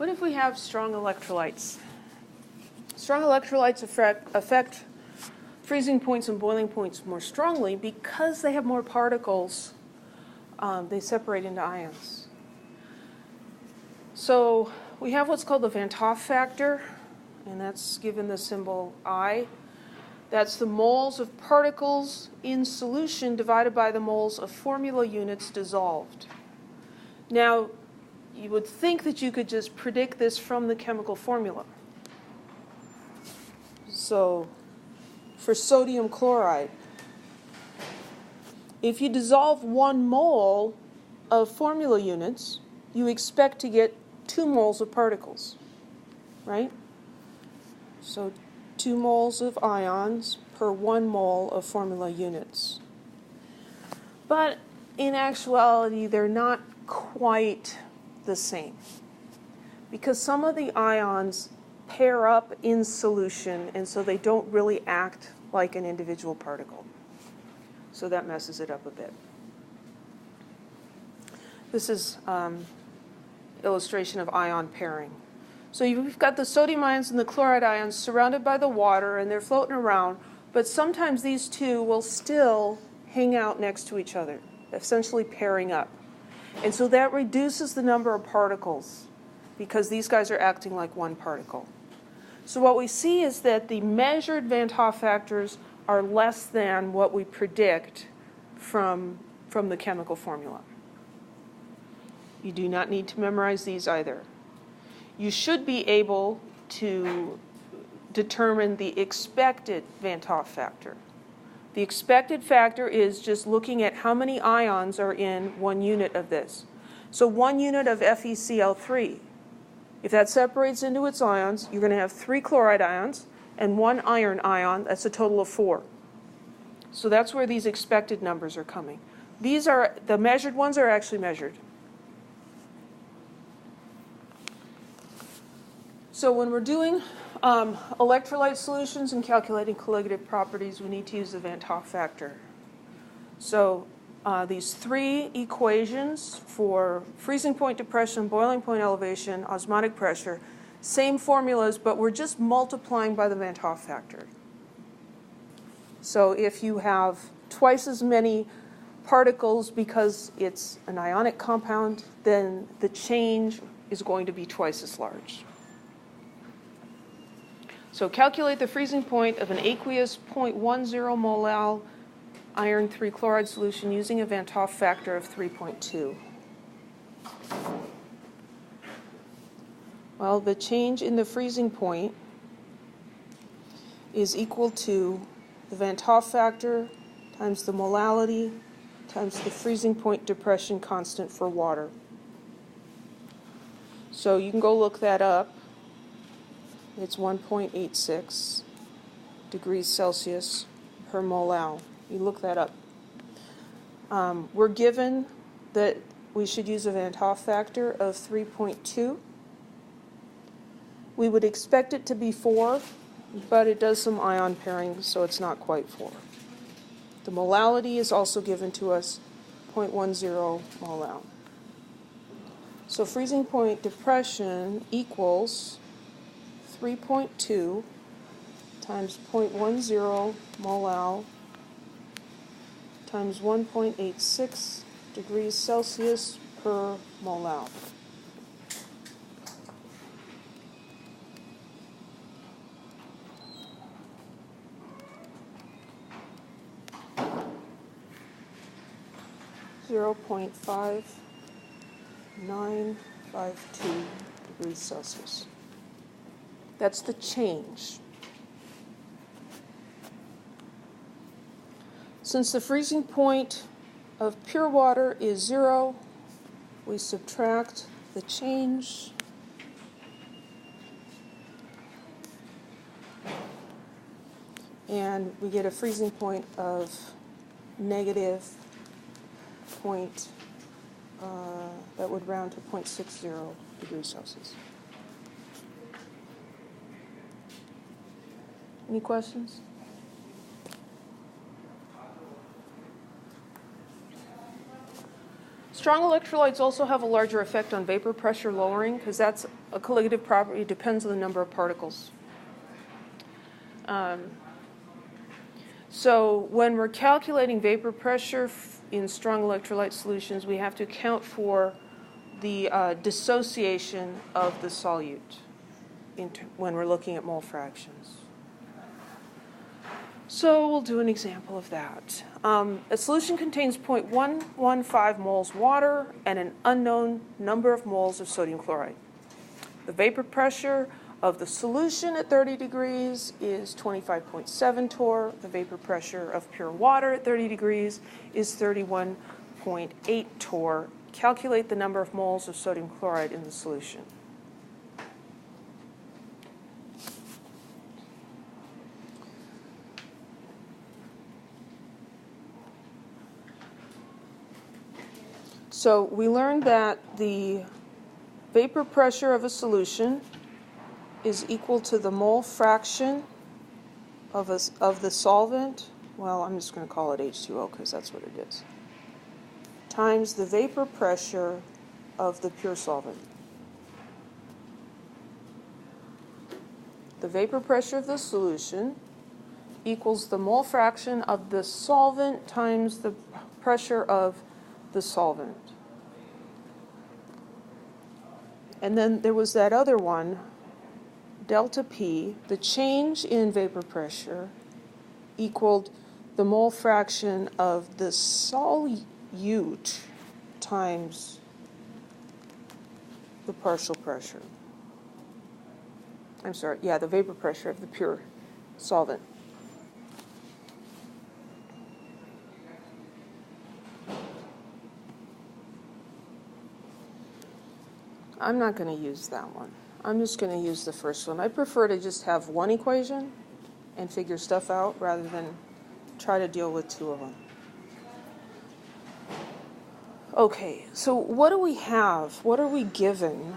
What if we have strong electrolytes? Strong electrolytes affect freezing points and boiling points more strongly because they have more particles. They separate into ions. So we have what's called the Van 't Hoff factor, and that's given the symbol I. That's the moles of particles in solution divided by the moles of formula units dissolved. Now, you would think that you could just predict this from the chemical formula. So, for sodium chloride, if you dissolve 1 mole of formula units, you expect to get 2 moles of particles, right? So 2 moles of ions per 1 mole of formula units. But in actuality, they're not quite the same, because some of the ions pair up in solution, and so they don't really act like an individual particle. So that messes it up a bit. This is illustration of ion pairing. So you've got the sodium ions and the chloride ions surrounded by the water, and they're floating around, but sometimes these two will still hang out next to each other, essentially pairing up. And so that reduces the number of particles because these guys are acting like one particle. So what we see is that the measured Van 't Hoff factors are less than what we predict from the chemical formula. You do not need to memorize these either. You should be able to determine the expected Van 't Hoff factor. The expected factor is just looking at how many ions are in 1 unit of this. So 1 unit of FeCl3, if that separates into its ions, you're going to have 3 chloride ions and 1 iron ion. That's a total of 4. So that's where these expected numbers are coming. These are, the measured ones are actually measured. So when we're doing electrolyte solutions and calculating colligative properties, we need to use the Van 't Hoff factor. So these 3 equations for freezing point depression, boiling point elevation, osmotic pressure, same formulas, but we're just multiplying by the Van 't Hoff factor. So if you have twice as many particles because it's an ionic compound, then the change is going to be twice as large. So calculate the freezing point of an aqueous 0.10 molal iron 3 chloride solution using a Van 't Hoff factor of 3.2. Well, the change in the freezing point is equal to the Van 't Hoff factor times the molality times the freezing point depression constant for water. So you can go look that up. It's 1.86 degrees Celsius per molal. You look that up. We're given that we should use a Van 't Hoff factor of 3.2. We would expect it to be 4, but it does some ion pairing, so it's not quite 4. The molality is also given to us, 0.10 molal. So freezing point depression equals 3.2 times 0.10 molal times 1.86 degrees Celsius per molal. .5952 degrees Celsius. That's the change. Since the freezing point of pure water is 0, we subtract the change. And we get a freezing point of negative point, that would round to 0.60 degrees Celsius. Any questions? Strong electrolytes also have a larger effect on vapor pressure lowering because that's a colligative property. It depends on the number of particles. So when we're calculating vapor pressure in strong electrolyte solutions, we have to account for the dissociation of the solute when we're looking at mole fractions. So we'll do an example of that. A solution contains 0.115 moles water and an unknown number of moles of sodium chloride. The vapor pressure of the solution at 30 degrees is 25.7 torr. The vapor pressure of pure water at 30 degrees is 31.8 torr. Calculate the number of moles of sodium chloride in the solution. So we learned that the vapor pressure of a solution is equal to the mole fraction of the solvent, well, I'm just going to call it H2O because that's what it is, times the vapor pressure of the pure solvent. The vapor pressure of the solution equals the mole fraction of the solvent times the pressure of the solvent. And then there was that other one, delta P, the change in vapor pressure equaled the mole fraction of the solute times the partial pressure. I'm sorry, yeah, the vapor pressure of the pure solvent. I'm not going to use that one. I'm just going to use the first one. I prefer to just have one equation and figure stuff out rather than try to deal with two of them. Okay, so what do we have? What are we given?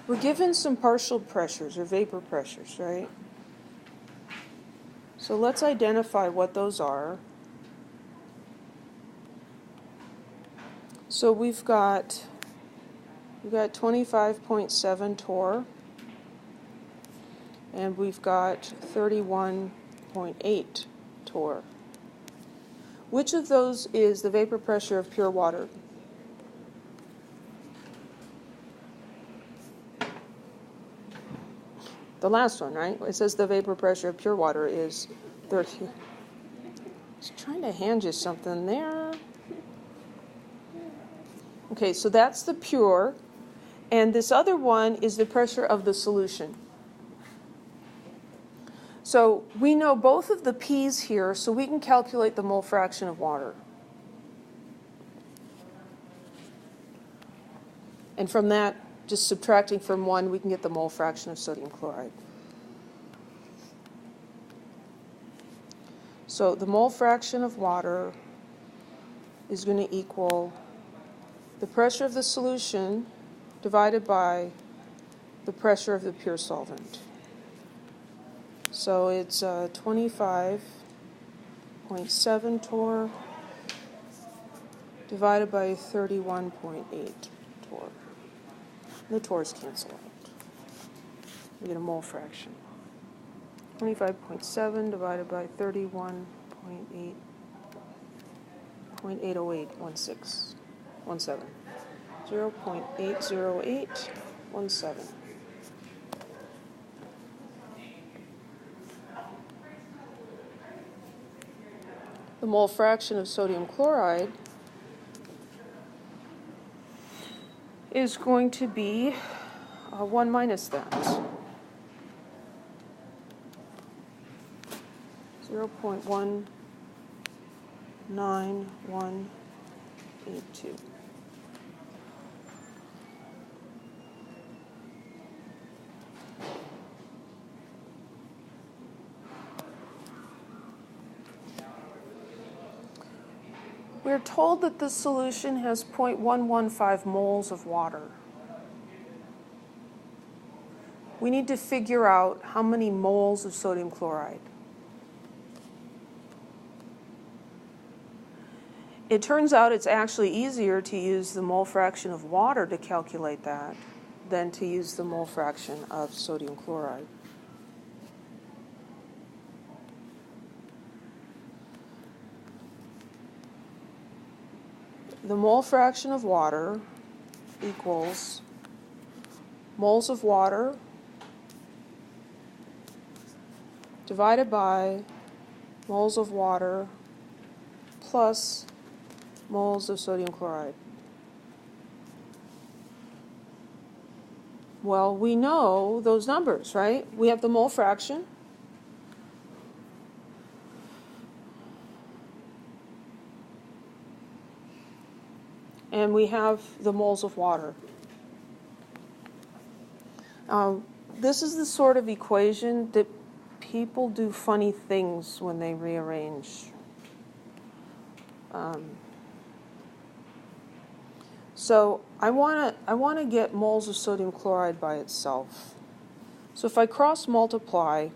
We're given some partial pressures or vapor pressures, right? So let's identify what those are. So we've got 25.7 torr, and we've got 31.8 torr. Which of those is the vapor pressure of pure water? The last one, right? It says the vapor pressure of pure water is 30. I was trying to hand you something there. Okay, so that's the pure, and this other one is the pressure of the solution. So we know both of the P's here, so we can calculate the mole fraction of water. And from that, just subtracting from one, we can get the mole fraction of sodium chloride. So the mole fraction of water is going to equal the pressure of the solution divided by the pressure of the pure solvent. So it's 25.7 torr divided by 31.8 torr. The torrs cancel out. We get a mole fraction. 25.7 divided by 31.8, 0.80816. 0.80817. The mole fraction of sodium chloride is going to be 1 minus that. 0.19182. We're told that the solution has 0.115 moles of water. We need to figure out how many moles of sodium chloride. it turns out it's actually easier to use the mole fraction of water to calculate that than to use the mole fraction of sodium chloride. The mole fraction of water equals moles of water divided by moles of water plus moles of sodium chloride. Well, we know those numbers, right? We have the mole fraction. And we have the moles of water. This is the sort of equation that people do funny things when they rearrange. So I want to get moles of sodium chloride by itself. So if I cross multiply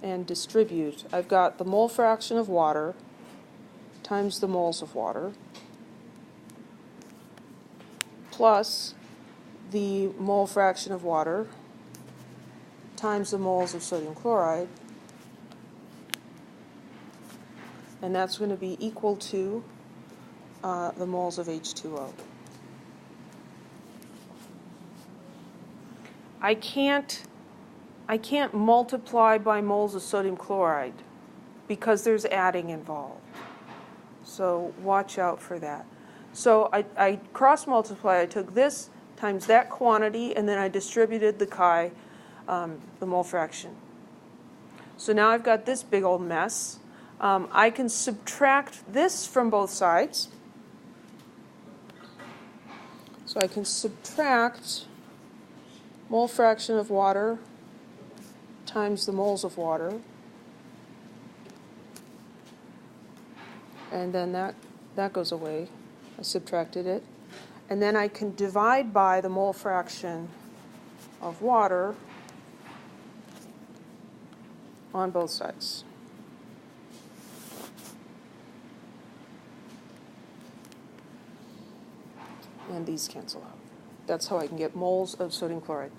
and distribute, I've got the mole fraction of water times the moles of water plus the mole fraction of water times the moles of sodium chloride, and that's going to be equal to the moles of H2O. I can't multiply by moles of sodium chloride because there's adding involved. So watch out for that. So I cross-multiply. I took this times that quantity, and then I distributed the chi, the mole fraction. So now I've got this big old mess. I can subtract this from both sides. So I can subtract mole fraction of water times the moles of water. And then that goes away. I subtracted it. And then I can divide by the mole fraction of water on both sides. And these cancel out. That's how I can get moles of sodium chloride.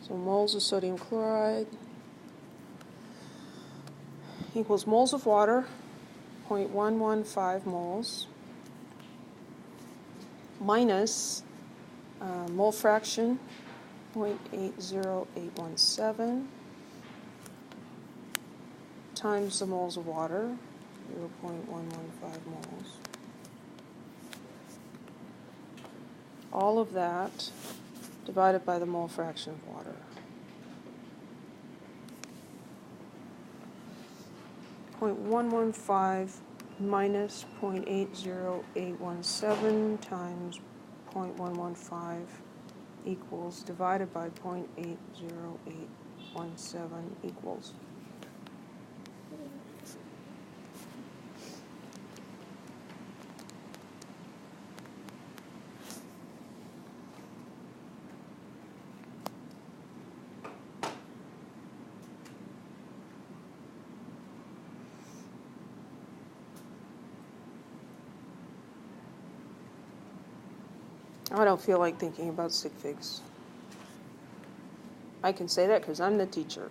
So moles of sodium chloride equals moles of water, 0.115 moles, minus mole fraction, 0.80817, times the moles of water, 0.115 moles. All of that divided by the mole fraction of water. 0.115 minus 0.80817 times 0.115 equals, divided by 0.80817 equals. I don't feel like thinking about sig figs. I can say that because I'm the teacher.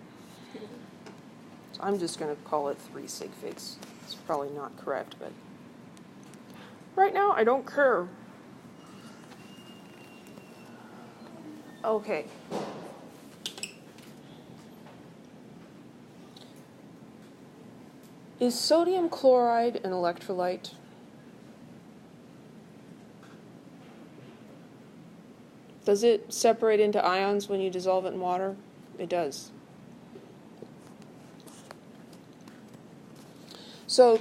So I'm just going to call it 3 sig figs. It's probably not correct, but right now I don't care. Okay. Is sodium chloride an electrolyte? Does it separate into ions when you dissolve it in water? It does. So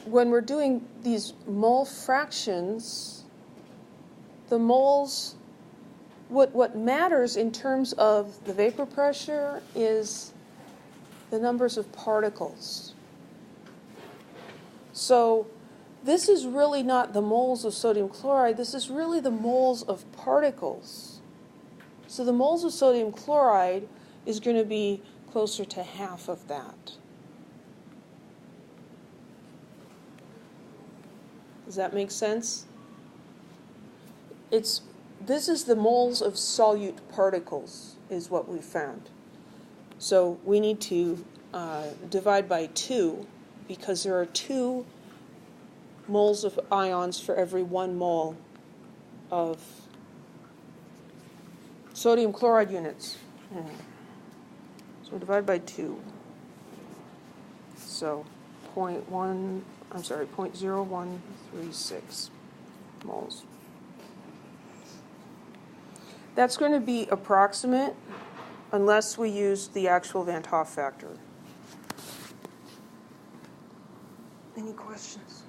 when we're doing these mole fractions, the moles, what matters in terms of the vapor pressure is the numbers of particles. So this is really not the moles of sodium chloride, this is really the moles of particles. So the moles of sodium chloride is going to be closer to half of that. Does that make sense? This is the moles of solute particles, is what we found. So we need to divide by 2, because there are 2 moles of ions for every 1 mole of sodium chloride units. So divide by 2. So 0.0136 moles. That's going to be approximate unless we use the actual Vant Hoff factor. Any questions?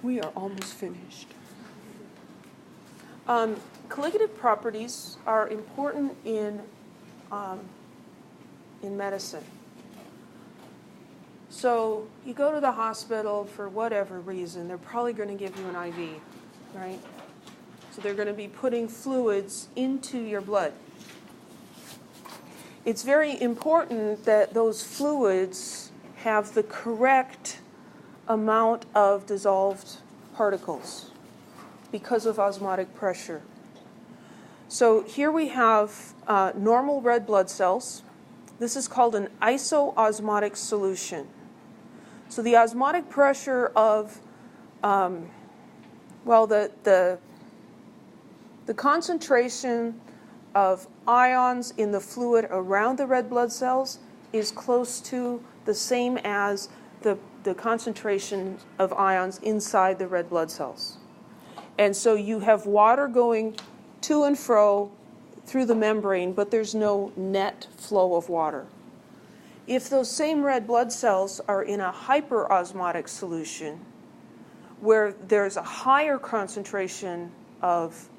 We are almost finished. Colligative properties are important in medicine. So you go to the hospital for whatever reason, they're probably going to give you an IV, right? So they're going to be putting fluids into your blood. It's very important that those fluids have the correct amount of dissolved particles because of osmotic pressure. So here we have normal red blood cells. This is called an isoosmotic solution. So the osmotic pressure of, the concentration of ions in the fluid around the red blood cells is close to the same as the concentration of ions inside the red blood cells. And so you have water going to and fro through the membrane, but there's no net flow of water. If those same red blood cells are in a hyperosmotic solution, where there's a higher concentration of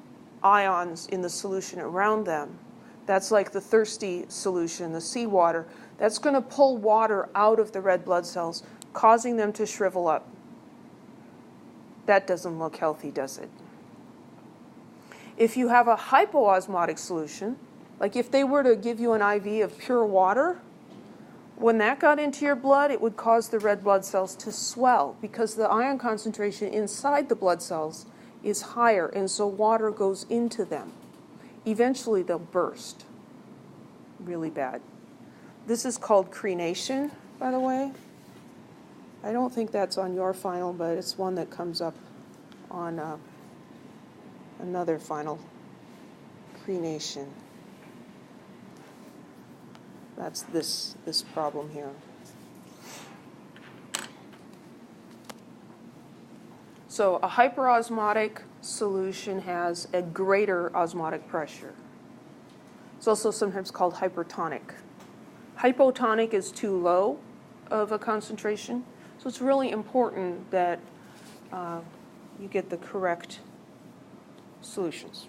ions in the solution around them, that's like the thirsty solution, the seawater, that's going to pull water out of the red blood cells, causing them to shrivel up. That doesn't look healthy, does it? If you have a hypoosmotic solution, like if they were to give you an IV of pure water, when that got into your blood, it would cause the red blood cells to swell because the ion concentration inside the blood cells is higher, and so water goes into them. Eventually, they'll burst. Really bad. This is called crenation, by the way. I don't think that's on your final, but it's one that comes up on another final. Crenation. That's this problem here. So a hyperosmotic solution has a greater osmotic pressure. It's also sometimes called hypertonic. Hypotonic is too low of a concentration, so it's really important that you get the correct solutions.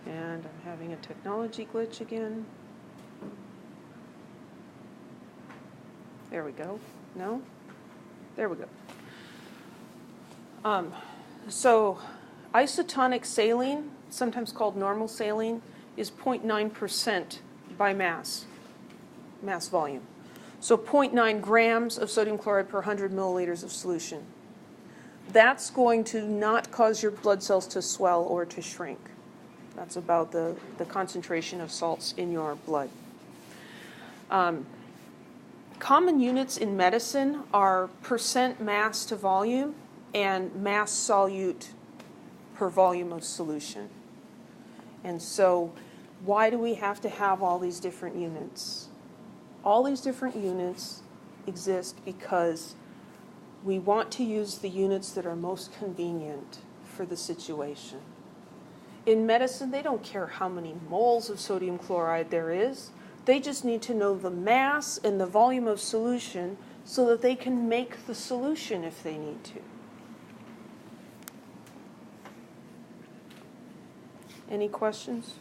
And I'm having a technology glitch again. There we go. No? There we go. So isotonic saline, sometimes called normal saline, is 0.9% by mass volume. So 0.9 grams of sodium chloride per 100 milliliters of solution. That's going to not cause your blood cells to swell or to shrink. That's about the concentration of salts in your blood. Common units in medicine are percent mass to volume and mass solute per volume of solution. And so why do we have to have all these different units? All these different units exist because we want to use the units that are most convenient for the situation. In medicine, they don't care how many moles of sodium chloride there is. They just need to know the mass and the volume of solution so that they can make the solution if they need to. Any questions?